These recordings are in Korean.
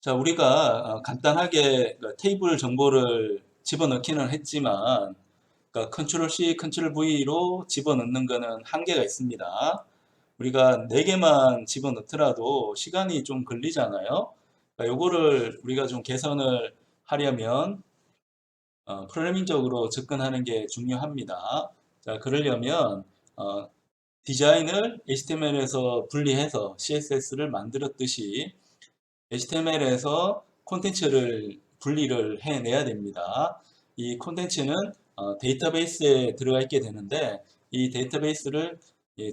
자, 우리가 간단하게 테이블 정보를 집어넣기는 했지만 컨트롤 C, 컨트롤 V로 집어넣는 거는 한계가 있습니다. 우리가 4개만 집어넣더라도 시간이 좀 걸리잖아요. 요거를 우리가 좀 개선을 하려면 프로그래밍적으로 접근하는 게 중요합니다. 자, 그러려면 어, 디자인을 HTML에서 분리해서 CSS를 만들었듯이 HTML에서 콘텐츠를 분리를 해내야 됩니다. 이 콘텐츠는 데이터베이스에 들어가 있게 되는데 이 데이터베이스를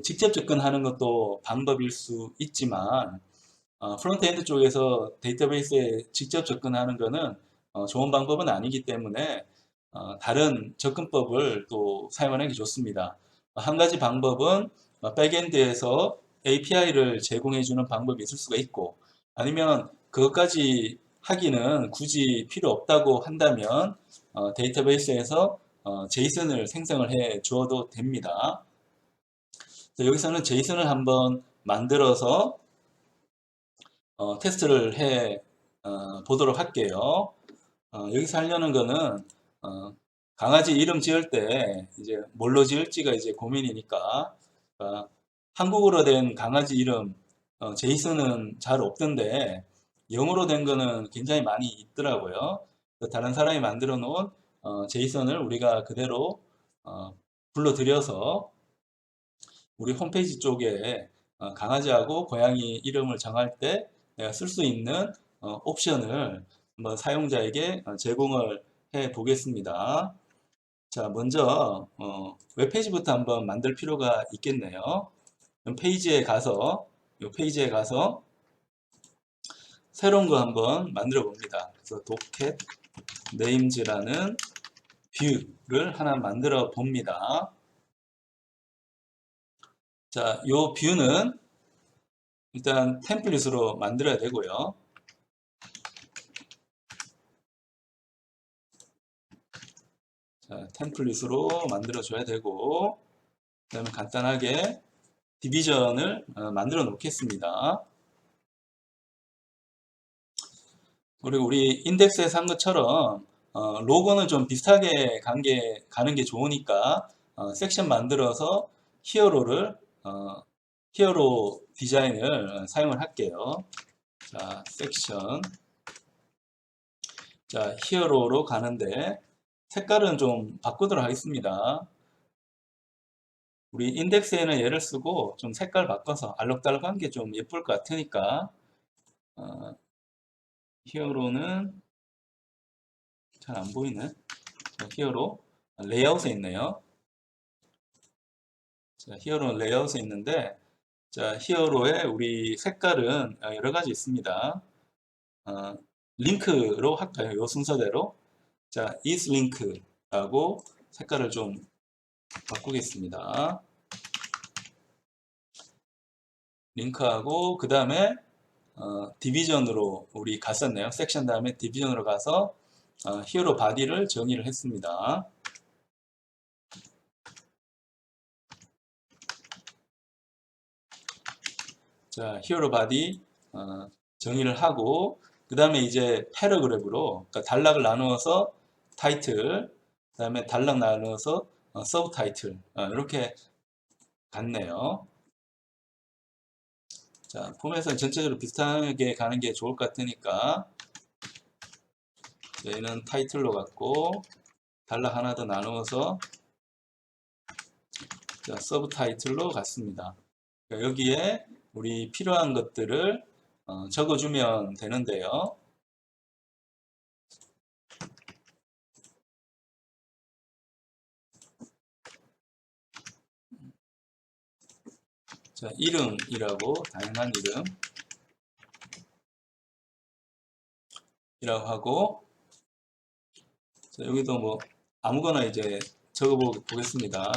직접 접근하는 것도 방법일 수 있지만 프론트엔드 쪽에서 데이터베이스에 직접 접근하는 것은 좋은 방법은 아니기 때문에 다른 접근법을 또 사용하는 게 좋습니다. 한 가지 방법은 백엔드에서 API를 제공해 주는 방법이 있을 수가 있고 아니면 그것까지 하기는 굳이 필요 없다고 한다면 데이터베이스에서 제이슨을 생성을 해 주어도 됩니다. 여기서는 제이슨을 한번 만들어서 테스트를 해 보도록 할게요. 여기서 하려는 거는 강아지 이름 지을 때 이제 뭘로 지을지가 이제 고민이니까 한국어로 된 강아지 이름 제이슨은 잘 없던데 영어로 된 거는 굉장히 많이 있더라고요. 다른 사람이 만들어 놓은 제이슨을 우리가 그대로 불러들여서 우리 홈페이지 쪽에 강아지하고 고양이 이름을 정할 때 내가 쓸 수 있는 옵션을 한번 사용자에게 제공을 해 보겠습니다. 자, 먼저 웹페이지부터 한번 만들 필요가 있겠네요. 페이지에 가서 이 페이지에 가서 새로운 거 한번 만들어 봅니다. 그래서 도켓 네임즈라는 뷰를 하나 만들어 봅니다. 자, 이 뷰는 일단 템플릿으로 만들어야 되고요. 자, 템플릿으로 만들어 줘야 되고 그 다음에 간단하게 디비전을 만들어 놓겠습니다. 그리고 우리 인덱스에서 한 것처럼 로고는 좀 비슷하게 가는 게 좋으니까 섹션 만들어서 히어로를 히어로 디자인을 사용을 할게요. 자, 섹션. 자, 히어로로 가는데 색깔은 좀 바꾸도록 하겠습니다. 우리 인덱스에는 얘를 쓰고 좀 색깔 바꿔서 알록달록한 게 좀 예쁠 것 같으니까 어, 히어로는 잘 안 보이네. 히어로 레이아웃에 있네요. 자, 히어로는 레이아웃에 있는데 자, 히어로의 우리 색깔은 여러 가지 있습니다. 어, 링크로 할까요? 요 순서대로. 자, is link라고 색깔을 좀 바꾸겠습니다. 링크하고 그 다음에 디비전으로 우리 갔었네요. 섹션 다음에 디비전으로 가서 히어로 바디를 정의를 했습니다. 자, 히어로 바디 정의를 하고 그 다음에 이제 패러그래프로 그러니까 단락을 나누어서 타이틀 그 다음에 단락 나누어서 서브 타이틀 이렇게 갔네요. 자, 폼에서는 전체적으로 비슷하게 가는 게 좋을 것 같으니까 저희는 타이틀로 갔고 단락 하나 더 나누어서 자, 서브 타이틀로 갔습니다. 그러니까 여기에 우리 필요한 것들을 적어주면 되는데요. 자, 이름이라고 다양한 이름이라고 하고 자, 여기도 뭐 아무거나 이제 적어 보겠습니다.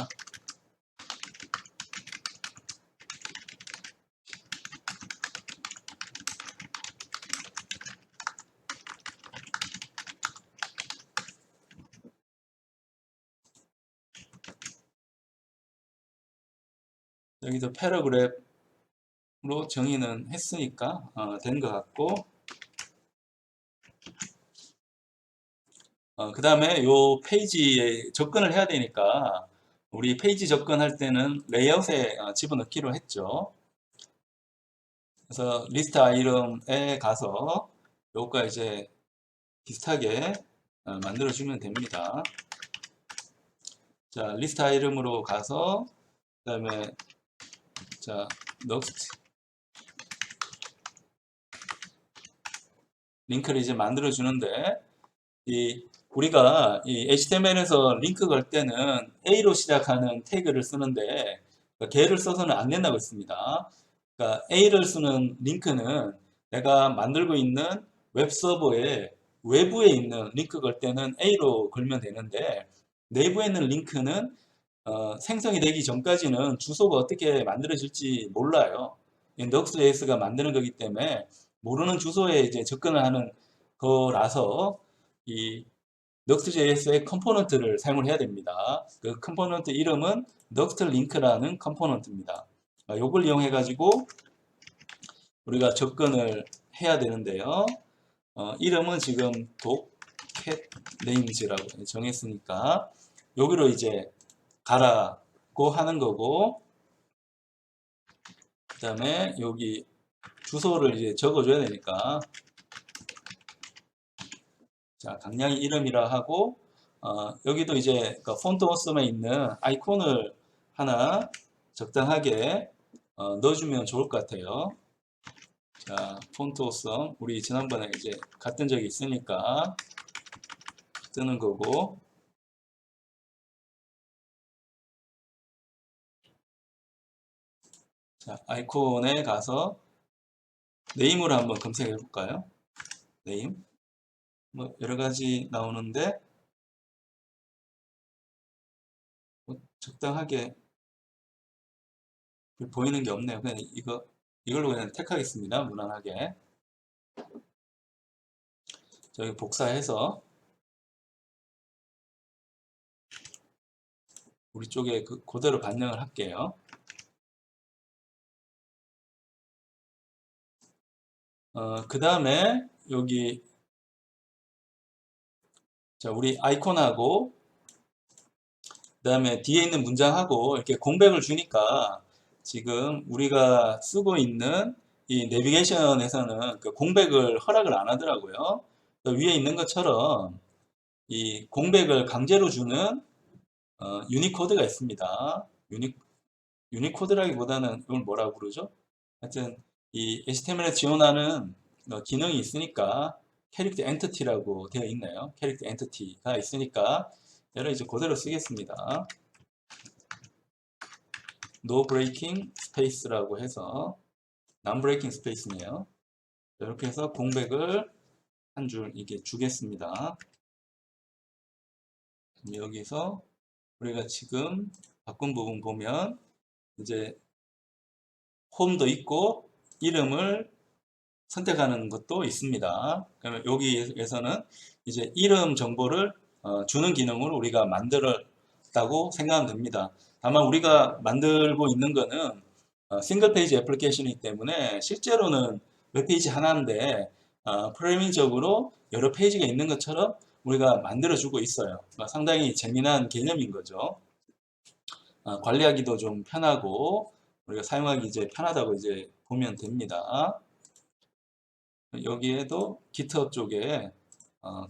여기도 패러그래프로 정의는 했으니까 된 것 같고 그 다음에 요 페이지에 접근을 해야 되니까 우리 페이지 접근할 때는 레이아웃에 집어넣기로 했죠. 그래서 리스트 아이템에 가서 요거 이제 비슷하게 만들어주면 됩니다. 자, 리스트 아이템으로 가서 그 다음에 자, next 링크를 이제 만들어 주는데 우리가 이 HTML에서 링크 걸 때는 A로 시작하는 태그를 쓰는데 걔를 써서는 안 된다고 했습니다. 그러니까 A를 쓰는 링크는 내가 만들고 있는 웹 서버의 외부에 있는 링크 걸 때는 A로 걸면 되는데 내부에 있는 링크는 생성이 되기 전까지는 주소가 어떻게 만들어질지 몰라요. Nuxt.js가 만드는 거기 때문에 모르는 주소에 이제 접근을 하는 거라서 이 Nuxt.js의 컴포넌트를 사용을 해야 됩니다. 그 컴포넌트 이름은 Nuxt.link라는 컴포넌트입니다. 이걸 이용해 가지고 우리가 접근을 해야 되는데요. 이름은 지금 docNames라고 정했으니까 여기로 이제 가라고 하는 거고, 그 다음에 여기 주소를 이제 적어줘야 되니까 자, 강량이 이름이라 하고 여기도 이제 그 폰트 어썸에 있는 아이콘을 하나 적당하게 넣어주면 좋을 것 같아요. 자, 폰트 어썸 우리 지난번에 이제 갔던 적이 있으니까 뜨는 거고, 자, 아이콘에 가서 네임을 한번 검색해 볼까요? 네임 뭐 여러 가지 나오는데 뭐 적당하게 보이는 게 없네요. 그냥 이걸로 그냥 택하겠습니다. 무난하게. 저희 복사해서 우리 쪽에 그대로 반영을 할게요. 그 다음에 여기 자, 우리 아이콘하고 그 다음에 뒤에 있는 문장하고 이렇게 공백을 주니까 지금 우리가 쓰고 있는 이 내비게이션에서는 그 공백을 허락을 안 하더라고요. 위에 있는 것처럼 이 공백을 강제로 주는 유니코드가 있습니다. 유니코드라기보다는 이걸 뭐라고 부르죠? 하여튼 이 HTML에 지원하는 기능이 있으니까 캐릭터 엔티티라고 되어 있네요. 캐릭터 엔티티가 있으니까 얘를 이제 그대로 쓰겠습니다. No breaking space라고 해서 non breaking space네요. 이렇게 해서 공백을 한 줄 이게 주겠습니다. 여기서 우리가 지금 바꾼 부분 보면 이제 홈도 있고 이름을 선택하는 것도 있습니다. 그러면 여기에서는 이제 이름 정보를 주는 기능을 우리가 만들었다고 생각하면 됩니다. 다만 우리가 만들고 있는 거는 싱글 페이지 애플리케이션이기 때문에 실제로는 웹페이지 하나인데 프로그래밍적으로 여러 페이지가 있는 것처럼 우리가 만들어 주고 있어요. 상당히 재미난 개념인 거죠. 관리하기도 좀 편하고 우리가 사용하기 이제 편하다고 이제 보면 됩니다. 여기에도 GitHub 쪽에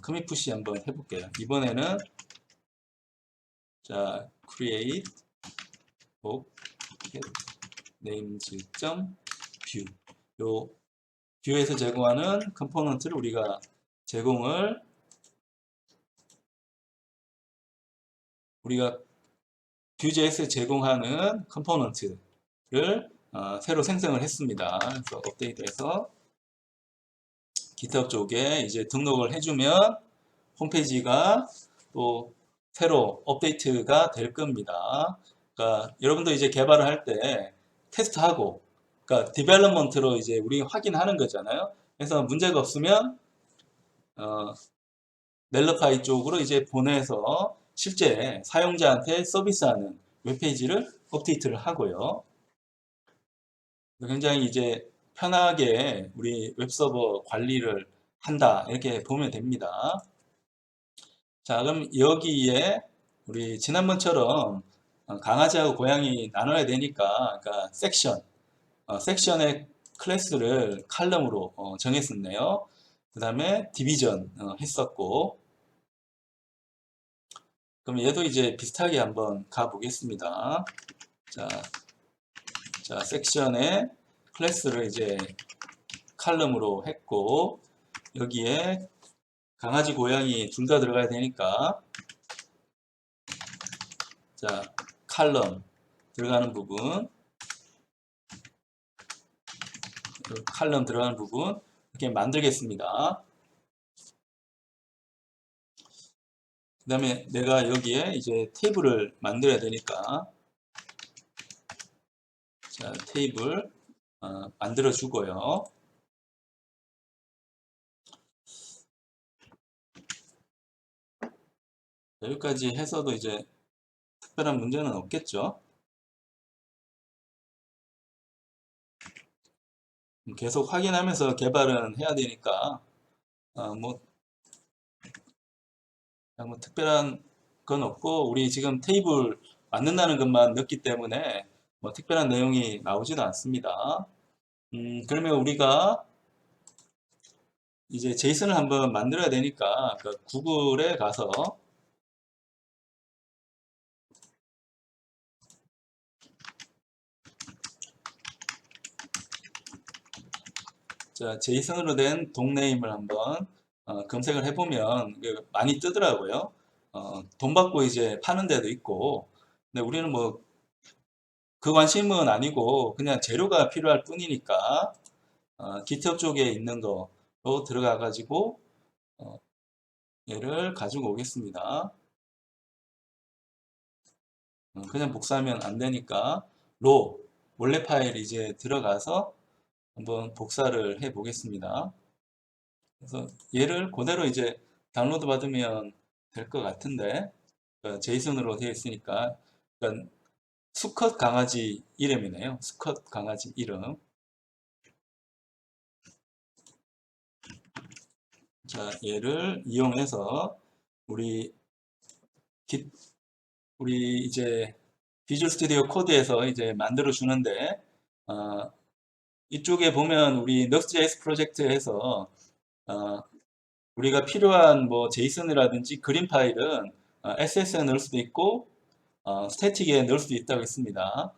커밋 푸시 한번 해볼게요. 이번에는 자 create names.view 요 뷰에서 제공하는 컴포넌트를 우리가 Vue.js에 제공하는 컴포넌트를 새로 생성을 했습니다. 그래서 업데이트해서 GitHub 쪽에 이제 등록을 해주면 홈페이지가 또 새로 업데이트가 될 겁니다. 그러니까 여러분도 이제 개발을 할 때 테스트하고, 그러니까 디벨롭먼트로 이제 우리 확인하는 거잖아요. 그래서 문제가 없으면 넬러파이 쪽으로 이제 보내서 실제 사용자한테 서비스하는 웹페이지를 업데이트를 하고요. 굉장히 이제 편하게 우리 웹서버 관리를 한다 이렇게 보면 됩니다. 자, 그럼 여기에 우리 지난번처럼 강아지하고 고양이 나눠야 되니까, 그러니까 섹션의 클래스를 칼럼으로 정했었네요. 그 다음에 디비전 했었고, 그럼 얘도 이제 비슷하게 한번 가보겠습니다. 자, 섹션의 클래스를 이제 칼럼으로 했고, 여기에 강아지, 고양이 둘 다 들어가야 되니까, 자, 칼럼 들어가는 부분, 칼럼 들어가는 부분 이렇게 만들겠습니다. 그 다음에 내가 여기에 이제 테이블을 만들어야 되니까, 자, 테이블 만들어 주고요. 여기까지 해서도 이제 특별한 문제는 없겠죠. 계속 확인하면서 개발은 해야 되니까 뭐 특별한 건 없고, 우리 지금 테이블 만든다는 것만 넣기 때문에 뭐 특별한 내용이 나오지도 않습니다. 그러면 우리가 이제 제이슨을 한번 만들어야 되니까 그 구글에 가서 자, 제이슨으로 된 동네임을 한번 검색을 해보면 많이 뜨더라고요. 돈 받고 이제 파는 데도 있고, 근데 우리는 뭐 그 관심은 아니고 그냥 재료가 필요할 뿐이니까 GitHub 쪽에 있는 거로 들어가 가지고 얘를 가지고 오겠습니다. 그냥 복사하면 안 되니까 원래 파일 이제 들어가서 한번 복사를 해 보겠습니다. 그래서 얘를 그대로 이제 다운로드 받으면 될 것 같은데, 제이슨으로 되어 있으니까, 그러니까 수컷 강아지 이름이네요. 수컷 강아지 이름. 자, 얘를 이용해서 우리 우리 이제 비주얼 스튜디오 코드에서 이제 만들어 주는데, 어, 이쪽에 보면 우리 Next.js 프로젝트에서 어, 우리가 필요한 뭐 제이슨이라든지 그림 파일은 SS에 넣을 수도 있고 스태틱에 넣을 수도 있다고 했습니다.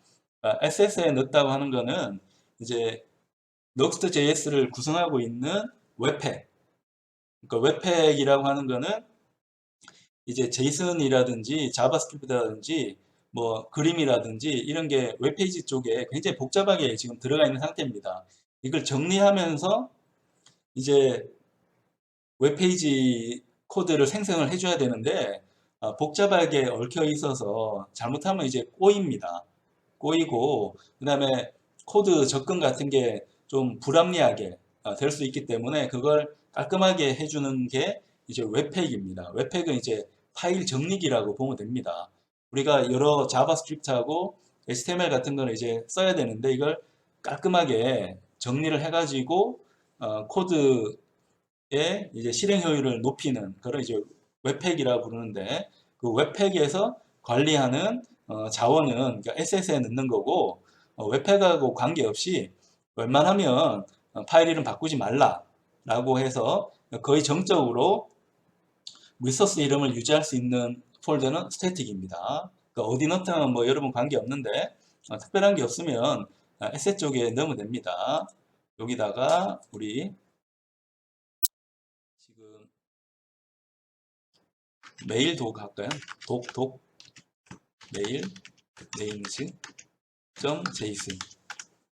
SS에 넣었다고 하는 거는 이제 Next.js를 구성하고 있는 웹팩, 그러니까 웹팩이라고 하는 거는 이제 제이슨이라든지 자바스크립트라든지 뭐 그림이라든지 이런 게 웹페이지 쪽에 굉장히 복잡하게 지금 들어가 있는 상태입니다. 이걸 정리하면서 이제 웹페이지 코드를 생성을 해줘야 되는데 복잡하게 얽혀 있어서 잘못하면 이제 꼬입니다. 꼬이고 그 다음에 코드 접근 같은 게 좀 불합리하게 될 수 있기 때문에 그걸 깔끔하게 해주는 게 이제 웹팩입니다. 웹팩은 이제 파일 정리기라고 보면 됩니다. 우리가 여러 자바스크립트하고 HTML 같은 거는 이제 써야 되는데 이걸 깔끔하게 정리를 해가지고 코드 이제 실행 효율을 높이는 그런 이제 웹팩이라고 부르는데, 그 웹팩에서 관리하는 자원은 그러니까 SS에 넣는 거고, 웹팩하고 관계없이 웬만하면 파일 이름 바꾸지 말라라고 해서 거의 정적으로 리소스 이름을 유지할 수 있는 폴더는 스태틱입니다. 그러니까 어디 넣든 뭐 여러분 관계없는데 특별한 게 없으면 에셋 쪽에 넣으면 됩니다. 여기다가 우리 지금 메일 도구 할까요? 독 메일 네임즈 .json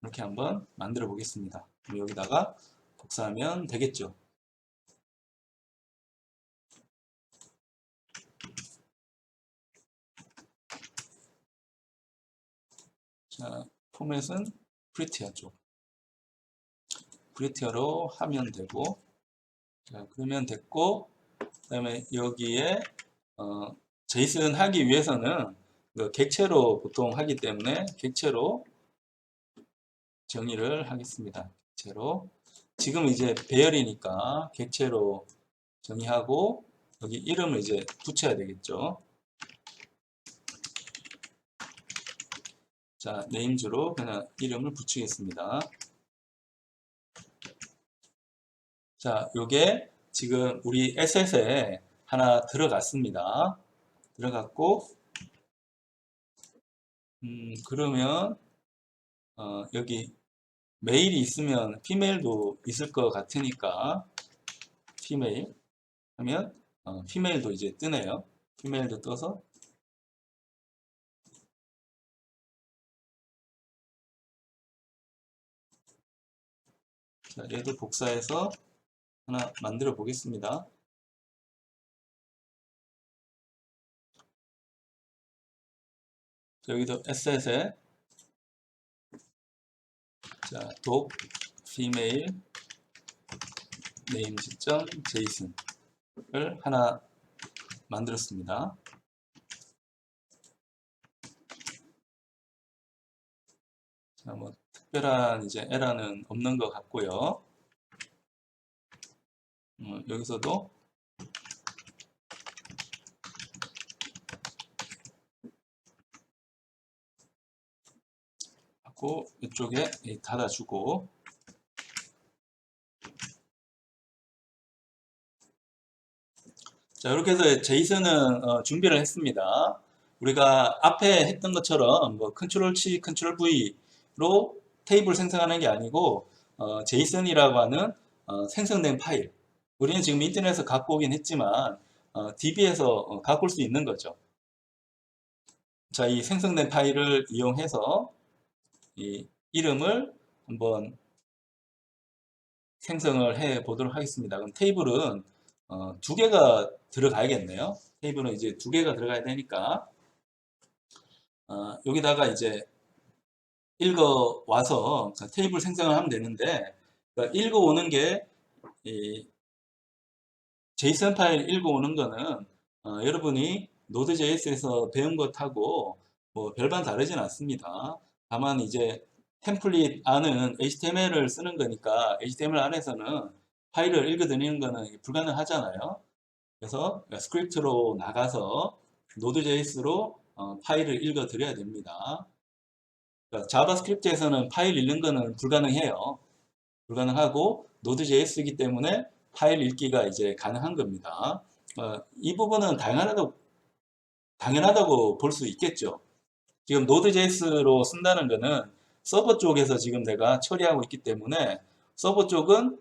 이렇게 한번 만들어 보겠습니다. 여기다가 복사하면 되겠죠. 자, 포맷은 프리티어 쪽. 프리티어로 하면 되고, 자, 그러면 됐고, 그 다음에 여기에 제이슨 하기 위해서는 객체로 보통 하기 때문에 객체로 정의를 하겠습니다. 객체로. 지금 이제 배열이니까 객체로 정의하고, 여기 이름을 이제 붙여야 되겠죠. 자, 네임즈로 그냥 이름을 붙이겠습니다. 자, 요게 지금 우리 에셋에 하나 들어갔습니다. 들어갔고, 그러면 여기 메일이 있으면 피메일도 있을 것 같으니까 피메일 하면 피메일도 이제 뜨네요. 피메일도 떠서 자, 얘도 복사해서 하나 만들어 보겠습니다. 여기도 에셋에 자, 독 female names.json을 하나 만들었습니다. 자, 뭐 특별한 이제 에러는 없는 것 같고요. 여기서도 하고 이쪽에 닫아주고 자, 이렇게 해서 제이슨은 준비를 했습니다. 우리가 앞에 했던 것처럼 뭐 컨트롤 C, 컨트롤 V로 테이블 생성하는 게 아니고 제이슨이라고 하는 생성된 파일. 우리는 지금 인터넷에서 갖고 오긴 했지만 DB에서 갖고 올 수 있는 거죠. 자, 이 생성된 파일을 이용해서 이 이름을 한번 생성을 해 보도록 하겠습니다. 그럼 테이블은 두 개가 들어가야겠네요. 테이블은 이제 두 개가 들어가야 되니까 여기다가 이제 읽어 와서 테이블 생성을 하면 되는데 그러니까 읽어 오는 게 이 제이슨 파일 읽어 오는 거는 여러분이 노드.js에서 배운 것하고 뭐 별반 다르진 않습니다. 다만 이제 템플릿 안은 HTML을 쓰는 거니까 HTML 안에서는 파일을 읽어드리는 거는 불가능하잖아요. 그래서 스크립트로 나가서 노드.js로 파일을 읽어드려야 됩니다. 그러니까 자바스크립트에서는 파일 읽는 거는 불가능해요. 불가능하고 노드.js이기 때문에 파일 읽기가 이제 가능한 겁니다. 이 부분은 당연하다고 볼 수 있겠죠. 지금 노드.js로 쓴다는 거는 서버 쪽에서 지금 내가 처리하고 있기 때문에 서버 쪽은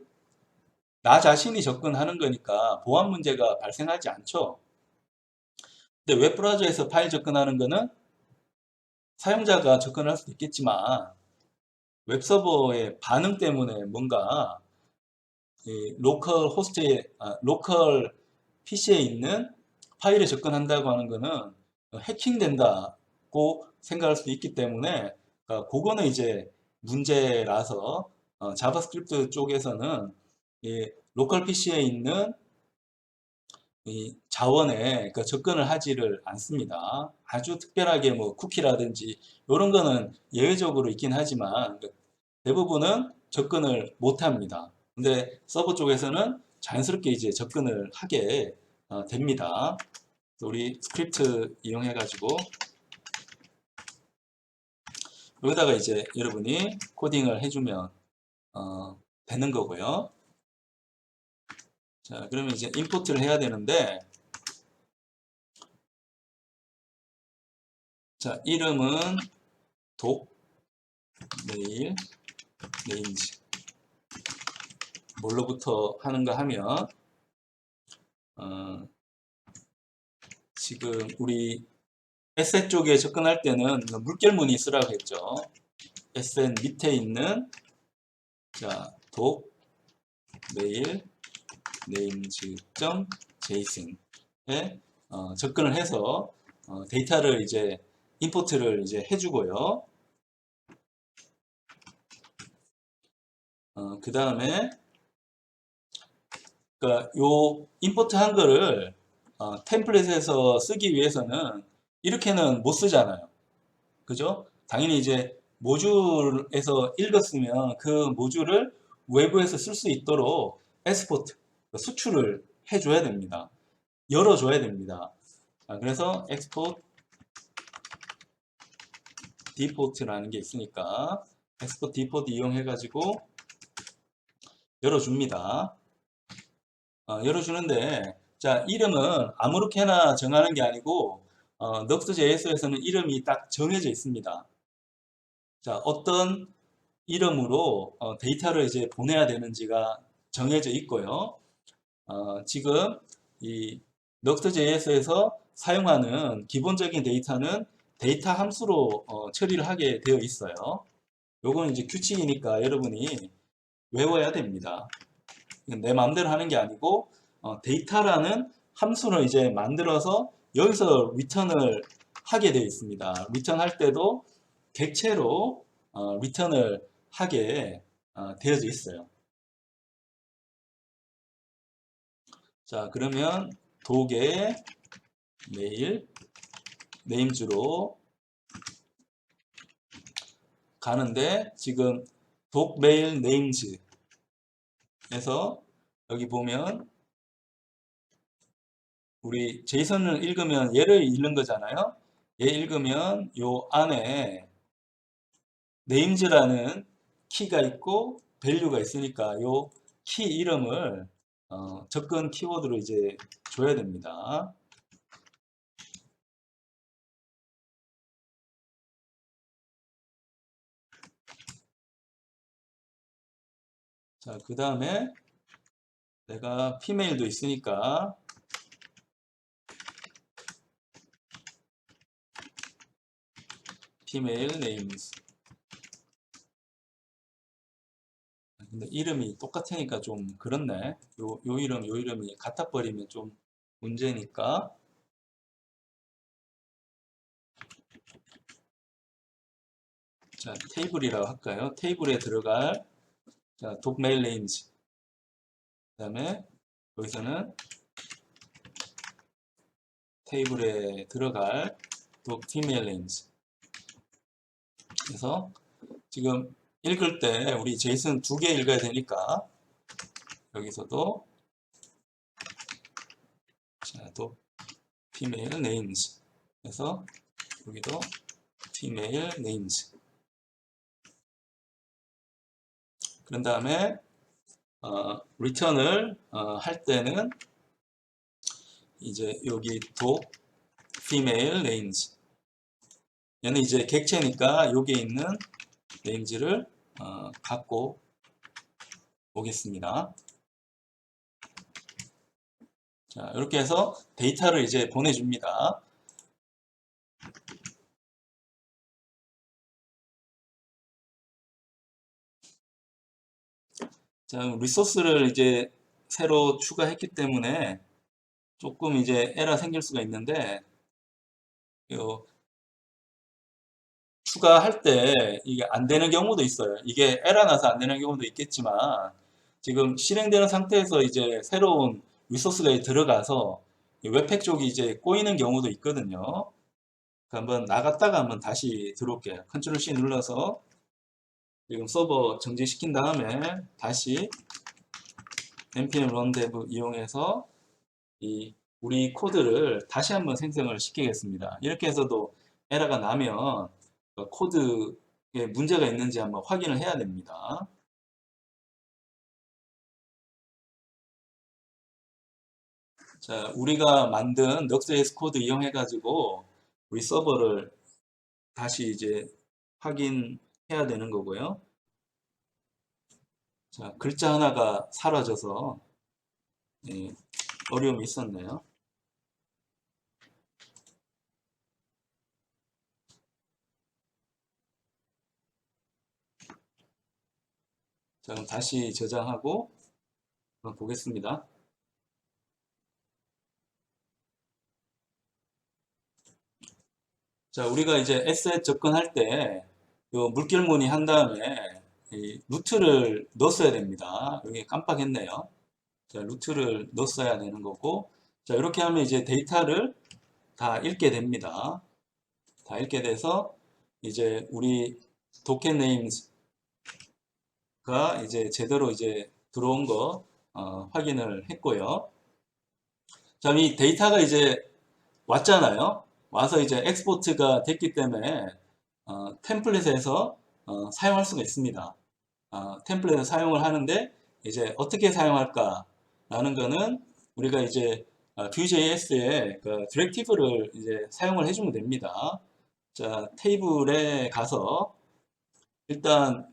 나 자신이 접근하는 거니까 보안 문제가 발생하지 않죠. 근데 웹브라우저에서 파일 접근하는 거는 사용자가 접근할 수도 있겠지만 웹서버의 반응 때문에 뭔가 로컬 호스트에 로컬 PC에 있는 파일에 접근한다고 하는 거는 해킹된다고 생각할 수도 있기 때문에 그거는 이제 문제라서 자바스크립트 쪽에서는 로컬 PC에 있는 이 자원에 접근을 하지를 않습니다. 아주 특별하게 뭐 쿠키라든지 이런 거는 예외적으로 있긴 하지만 대부분은 접근을 못 합니다. 근데 서버 쪽에서는 자연스럽게 이제 접근을 하게 됩니다. 우리 스크립트 이용해 가지고 여기다가 이제 여러분이 코딩을 해주면 되는 거고요. 자, 그러면 이제 임포트를 해야 되는데 자, 이름은 독 메일 네임즈 뭘로부터 하는가 하면 지금 우리 에셋 쪽에 접근할 때는 물결무늬 쓰라고 했죠. 에셋 밑에 있는 자, 독 메일 names.json에 접근을 해서 데이터를 이제 임포트를 이제 해주고요. 그 다음에 그러니까 요 임포트 한 거를 템플릿에서 쓰기 위해서는 이렇게는 못 쓰잖아요. 그죠? 당연히 이제 모듈에서 읽었으면 그 모듈을 외부에서 쓸 수 있도록 엑스포트 수출을 해줘야 됩니다. 열어줘야 됩니다. 그래서 export default라는 게 있으니까 export default 이용해 가지고 열어줍니다. 열어주는데, 자, 이름은 아무렇게나 정하는 게 아니고 Nuxt.js에서는 이름이 딱 정해져 있습니다. 자, 어떤 이름으로 데이터를 이제 보내야 되는지가 정해져 있고요. 지금 이 Nuxt.js에서 사용하는 기본적인 데이터는 데이터 함수로 처리를 하게 되어 있어요. 요건 이제 규칙이니까 여러분이 외워야 됩니다. 내 마음대로 하는 게 아니고 데이터라는 함수를 이제 만들어서 여기서 리턴을 하게 되어 있습니다. 리턴할 때도 객체로 리턴을 하게 되어져 있어요. 자, 그러면 독의 메일 네임즈로 가는데, 지금 독 메일 네임즈에서 여기 보면 우리 제이슨을 읽으면 얘를 읽는 거잖아요. 얘 읽으면 요 안에 네임즈라는 키가 있고 밸류가 있으니까 요 키 이름을 접근 키워드로 이제 줘야 됩니다. 자, 그 다음에 내가 피메일도 있으니까 피메일 네임즈. 근데 이름이 똑같으니까 좀 그렇네. 요 이름이 같아 버리면 좀 문제니까. 자, 테이블이라고 할까요? 테이블에 들어갈, 자, 독메일 네임즈. 그 다음에 여기서는 테이블에 들어갈 독 피메일 네임즈. 그래서 지금 읽을 때 우리 제이슨 2개 읽어야 되니까 여기서도, 자, 또 female names 그래서 여기도 female names. 그런 다음에 return을 할 때는 이제 여기 도 female names, 얘는 이제 객체니까 여기에 있는 names를 갖고 오겠습니다. 자, 이렇게 해서 데이터를 이제 보내줍니다. 자, 리소스를 이제 새로 추가했기 때문에 조금 이제 에러 생길 수가 있는데, 요 추가할 때 이게 안 되는 경우도 있어요. 이게 에러 나서 안 되는 경우도 있겠지만, 지금 실행되는 상태에서 이제 새로운 리소스가 들어가서 웹팩 쪽이 이제 꼬이는 경우도 있거든요. 한번 나갔다가 한번 다시 들어올게요. 컨트롤 C 눌러서 지금 서버 정지시킨 다음에 다시 npm run dev 이용해서 우리 코드를 다시 한번 생성을 시키겠습니다. 이렇게 해서도 에러가 나면 코드에 문제가 있는지 한번 확인을 해야 됩니다. 자, 우리가 만든 Nuxt.js 코드 이용해 가지고 우리 서버를 다시 이제 확인해야 되는 거고요. 자, 글자 하나가 사라져서 어려움이 있었네요. 자, 그럼 다시 저장하고 한번 보겠습니다. 자, 우리가 이제 에셋 접근할 때 요 물결무늬 한 다음에 루트를 넣었어야 됩니다. 여기 깜빡했네요. 자, 루트를 넣었어야 되는 거고, 자, 이렇게 하면 이제 데이터를 다 읽게 됩니다. 다 읽게 돼서 이제 우리 도켓 네임즈가 이제 제대로 이제 들어온 거 확인을 했고요. 자, 이 데이터가 이제 왔잖아요. 와서 이제 엑스포트가 됐기 때문에 템플릿에서 사용할 수가 있습니다. 템플릿을 사용을 하는데 이제 어떻게 사용할까라는 거는 우리가 이제 Vue.js의 그 디렉티브를 이제 사용을 해주면 됩니다. 자, 테이블에 가서 일단